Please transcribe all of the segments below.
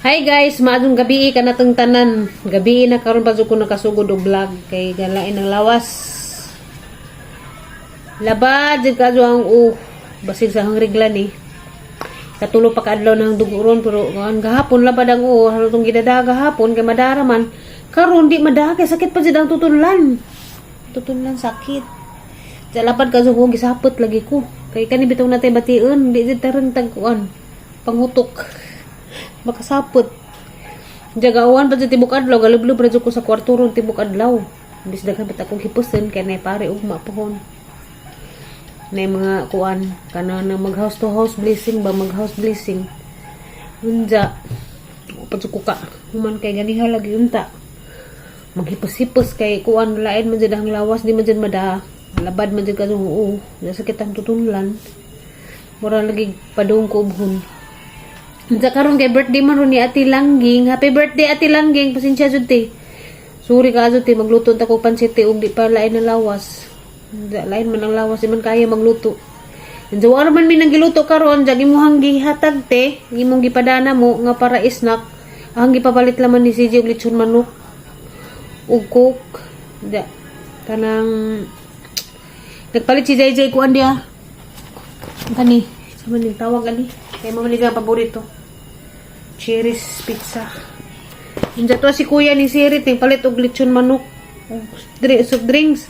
Hi guys, maadong gabi ka natong tanan. Gabi na karon pa ko nakasugod og vlog kay galain ng lawas. Labad jud kadto ang basig sa hang regla ni. Katulo pa kaadlaw nang duguron pero gahapon labad ang halutong gidadaga gahapon kay madara man. Karon di madara kay sakit pa jud ang tutunlan. Tutunlan sakit. Sa lapad kadto ko gisapot lagi ko. Kay kani bitaw natay bation, di jud tarang tagkuan. Pangutok. Makasapot. Jagawan pa sa tibok adlaw, galublob ra ko sa kwarto ron tibok adlaw. Bis daghan pa akong hipusen kay nay pare ugma pohon. Nay mga kuan kana nang mag house to house blessing ba mag house blessing. Unja padto ko ka. Human kay ganiha lagi unta. Maghipos-hipos kay kuan lain man jud ang lawas di man jud mada. Labad man jud kadung sakit ang tutunlan. Mura lagi padung ko ubhon. Unsa karon kay birthday man ron ni Ate Langging. Happy birthday Ate Langging. Pasensya jud ti. Sorry ka jud ti magluto ta ko pansit ug di pa lain na lawas. Lain man ang lawas di man kaya magluto. Unsa wala man mi nang giluto karon jag imong gihatag te, imong gipadana mo nga para snack. Ang gipapalit laman ni CJ og lechon manok. Ug coke. Da kanang nagpalit si JJ kuan dia. Kani, sama ning tawag ani. Kaya mamanigang paborito. Cherries pizza. Inja to si kuya ni Sirit ng palit og lechon manok. Soft drinks.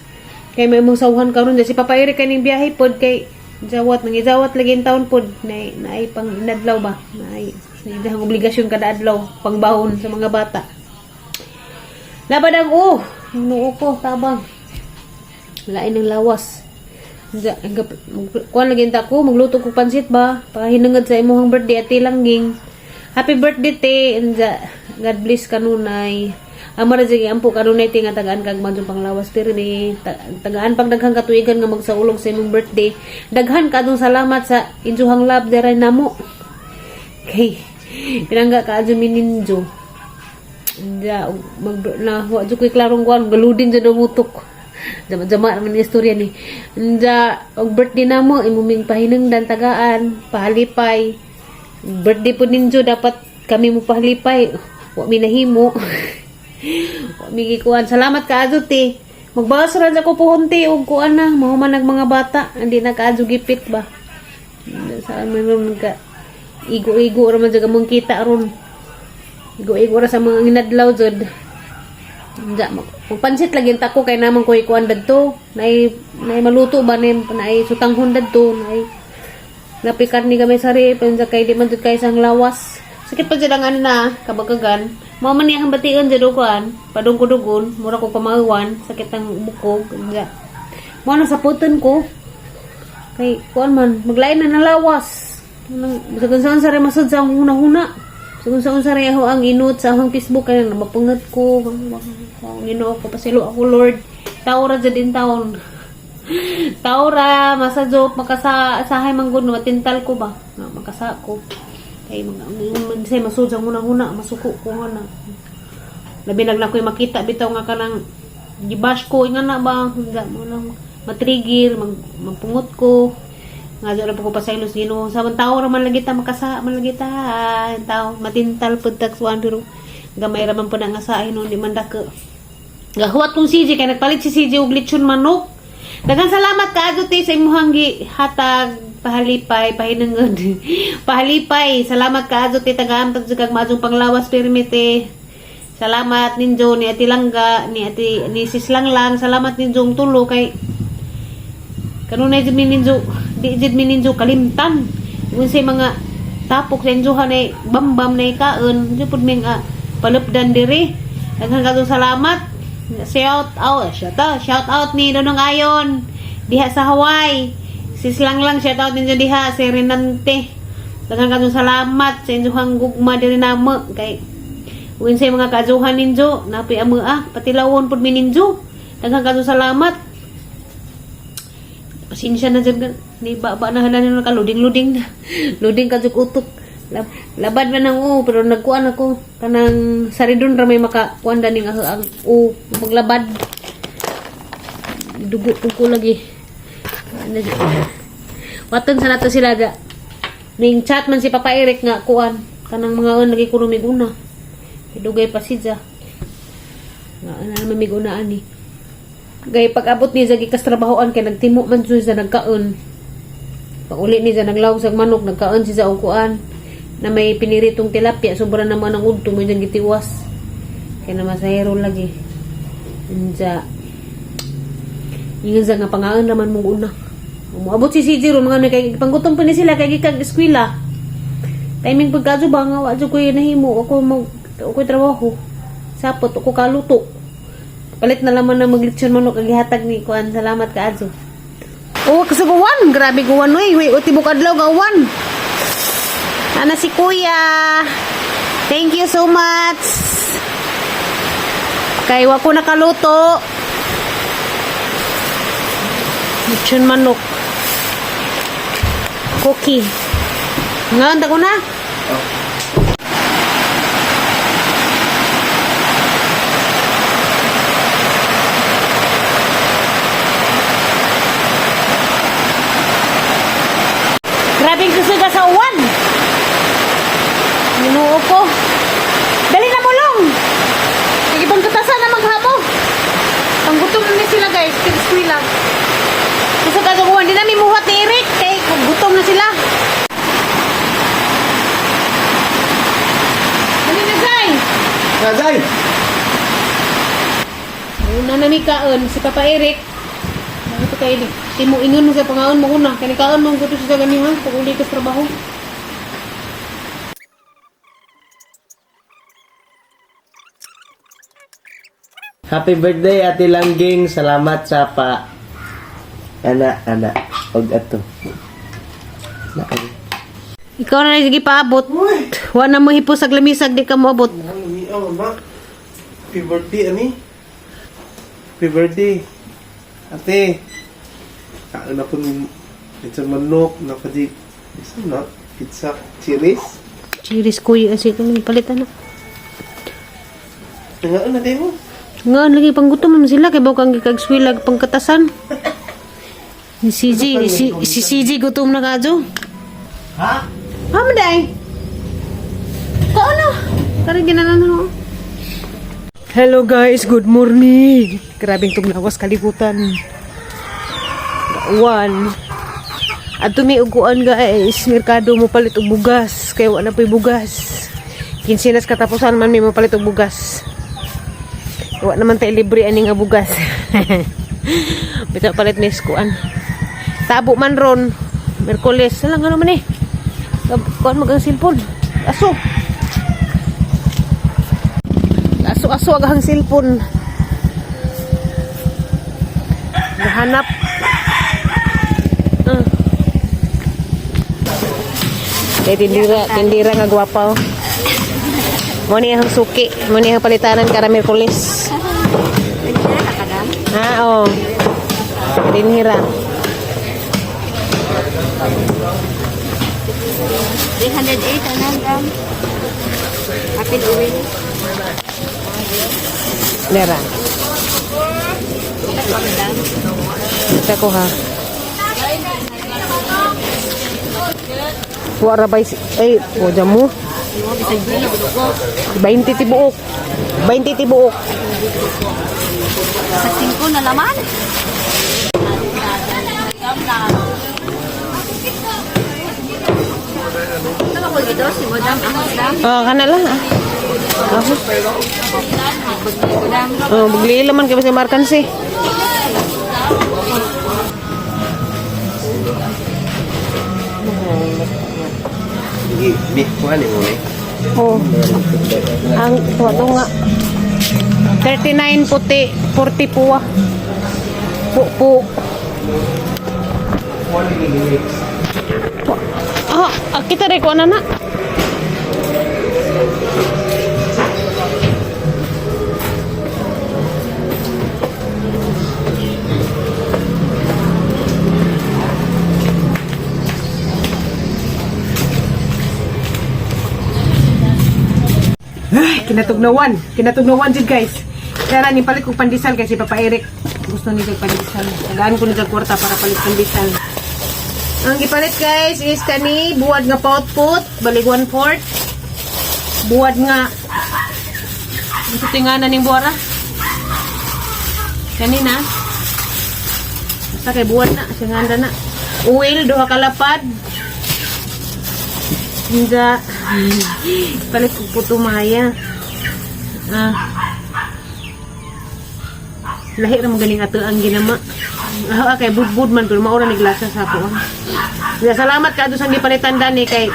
Kaya may mong sauhan karon si Papa Eric kaning biyahe pod kay jawat lagi in taon pod na ay pang inadlaw ba. Na ay idahang obligasyon kada adlaw pangbahon sa mga bata. Labad ang nuo ko tabang. Lain ng lawas. Kuan lagi ta ko magluto ko pansit ba pahinungod sa imong birthday Ate Langging. Happy birthday te. God bless kanunay. Amara jig ampo kanunay te nga tagaan kag manjong panglawas diri ni tagaan pag daghang katuigan nga magsaulog sa imong birthday. Daghan kadtong salamat sa injuhang love diri namo. Okay. Pinangga ka adyo mininjo. Ja mag na wa jud koy klarong kuan galudin jud ang utok. Jama naman yung istorya ni. Og birthday na mo, imuming pahinungdan tagaan, pahalipay. Birthday po ninyo, dapat kami mo pahalipay. Wa mi nahimo. Wa mi gikuan. Salamat ka adto ti. Magbawas ra ako puhunti og kuan na, mahumanag mga bata, hindi na kaadto gipit ba. Saan man ron ka igo-igo ra man jud among kita ron. Igo-igo ra sa mga inadlaw jud. Pansit lagi ta ko kay naman ko ikuan dadto nay maluto ba nay sutanghon dadto nay napikat ni gamay sari pansa kay di man jud kay sang lawas sakit pa jud ang ano na kabagagan mao man niyang bation jud kuan padungkudugon mura ko pamawan sakit ang bukog ja mo na saputon ko kay kuan man maglain na ng lawas nang sari masud sa huna-huna sa reho ang inut sa akong Facebook kaya na mapungat ko Ginoo ko pasilo ako Lord taura jud in taon taura masadyo makasahay manggod matintal ko ba makasa ko kay mga say masud sa huna masuko ko na labi na koy makita bitaw nga kanang gibash ko nga na ba mo lang matrigger magpungot ko nga dira ko pasaylo sa Ginoo samang tawo ra man lagi ta makasa man lagi ta tawo matintal pud tagsuan pero gamay ra man pud ang asahin no di man dako gahuwat kong CJ kay nagpalit si CJ og lechon manok daghang salamat kaadto ti sa imong hatag pahalipay pahinungod pahalipay salamat kaadto ti tagaan kag maadtong panglawas permite salamat ninyo ni Ate Langga ni Sis Langlang salamat ninyo tulo kay kanunay jud ninyo di jud ninyo kalimtan unsay mga tapok sa inyo hanay bambam na ikaon jud pud ming palupdan diri daghang kadtong salamat shout out ni Donong Ayon diha sa Hawaii Sis Langlang shout out ninyo diha sa Renante daghang kadtong salamat sa inyong gugma diri namo kay unsay mga kajuhan ninyo napi amo patilawon pud mi ninyo daghang kadtong salamat pasensya na jud ni baba na hanan ka luding ka jud utok labad man ang pero nagkuan ako kanang saridon ra may makakuan daning ang paglabad dugo ko lagi waton sa nato sila ning chat man si Papa Eric nga kuan kanang mga lagi ko rumiguna. Idugay pa siya. Nga na mamiguna ani. Gay pag-abot ni sa gikas trabahoan kay nagtimo man siya nagkaon. Pag uli ni sa naglaw sa manok nagkaon siya og kuan na may piniritong tilapia sobra naman ang udto mo diyang gitiwas. Kaya na masahero lagi. Inja. Ingon sa nga pangaan naman mong una. Umuabot si CJ ron mga kay panggutom pa ni sila kay gikag eskwela. Timing pagkadto ba nga wa ko nahimo ako trabaho. Sapot ako kaluto. Palit na laman na maglitsyon manok kag gihatag ni kuan. Salamat ka adto. Oh, kasi guwan, grabe guwan wey utibok adlaw gawan. Ana si Kuya. Thank you so much. Kay wa ko nakaluto. Litsyon manok. Cookie. Ngayon, ko na. Grabing kusuga sa uwan. Minuo ko. Dali na mulong. Nagibang katasan na maghabo. Panggutom na sila guys. Kidskwila. Kusuga sa uwan. Di namin muhat ni Eric. Kaya gutom na sila. Nazay! Una na ni kaon si Papa Eric. Ito kay timo ingon mo sa pangaon mo una. Kani kaon mo gusto sa ganihan pag uli ka sa trabaho. Happy birthday, Ate Langging. Salamat sa pa... Ana. Og ato. Ikaw na sige paabot. Wa na mo hipos sa glamisag di ka moabot. Happy birthday, ani? Happy birthday. Ate, kain na po ng pizza manok, nakadi, pizza, chiris. Chiris kuya kasi kung palitan na. Nga na din mo. Nga lagi panggutom man sila kay bawang kang gikagswilag pangkatasan. Si CJ gutom na kadyo. Ha? Maday. Kao na. Karang ginanan ho. Hello guys, good morning. Grabing tugnawas kalibutan. One. At tumiuguan guys, merkado mo palit og bugas. Kaya wala pa'y bugas. Kinsinas katapusan man may mapalit og bugas. Wala naman tayo libre ani nga bugas. Bitaw palit ni skuan. Tabo man ron. Merkules. Salang ano man eh. Kuan magang silpon. Aso aghang silpon. Nahanap. Kaya tindira nga gwapaw. Mo ni ang suki, mo ni ang palitanan kara Merkulis. Oo. Tinira. 308 anong gram? Apil uwi. Lera. Kita ko ha. Wara bay ay o jamu. 20 tibuok. 20 tibuok. Sa 5 na laman. Ano ko dito si Madam Ahmad? Oh, kana lang ah. Oh, bigli laman kay sa markansi. Bih, kuha ni mo eh. Oh. Ang tuwa nga 39 puti, 40 puwa. Po. Kita rin ko na. Ay, kinatugnawan jud guys. Kaya ni palit kong pandesal kay si Papa Eric. Gusto niya pandesal. Tagaan ko niya kwarta para palit pandesal. Ang ipalit guys is kani buwad nga pot-pot, balik 1/4. buwad nga. Ito tinganan ning buwara. Kanina. Basta kay buwad na. Singanda na. Oil, duha kalapad. Hinda. Palit ko puto maya. Lahi ra magaling ato ang ginama. Kay budbud man kun maura ni glasa sa ako. Salamat ka do sang gipalitan dani kay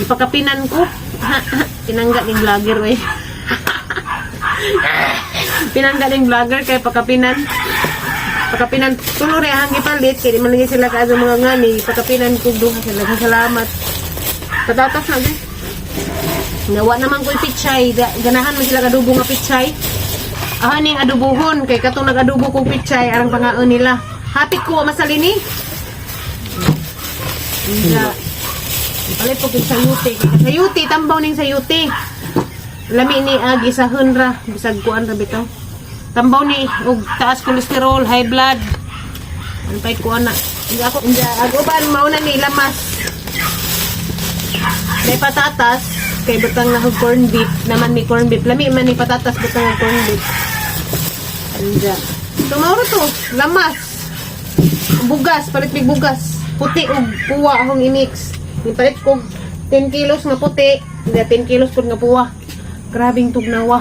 ipakapinan ko. Pinangga ning vlogger we. Pinangga ning vlogger kay pakapinan. Pakapinan tulo re ang gipalit kay di man lagi sila kaado mga ngani pakapinan ko duha sila. Salamat. Patatas na gyud. Nawa naman ko pichay, ganahan man sila kadubo nga pichay. Ning adubuhon kay katong nag-adubo kong pichay arang pangaon nila. Hapit ko masalini. Iya. Palit ko kay sayuti. Sayuti tambaw ning sayuti. Lami ni agi sa hunra bisag kuan ra bitaw. Tambaw ni og taas kolesterol, high blood. Ang pait ko ana. Hindi ako agoban mauna ni lamas. May patatas kay butang na corn beef naman may corn beef. Lami man ni patatas butang na corn beef. Anja. Tumawro to, lamas. Bugas, palit big bugas. Puti ug puwa akong i-mix. Ipalit ko 10 kilos nga puti, 10 kilos pud nga puwa. Grabing tugnawa.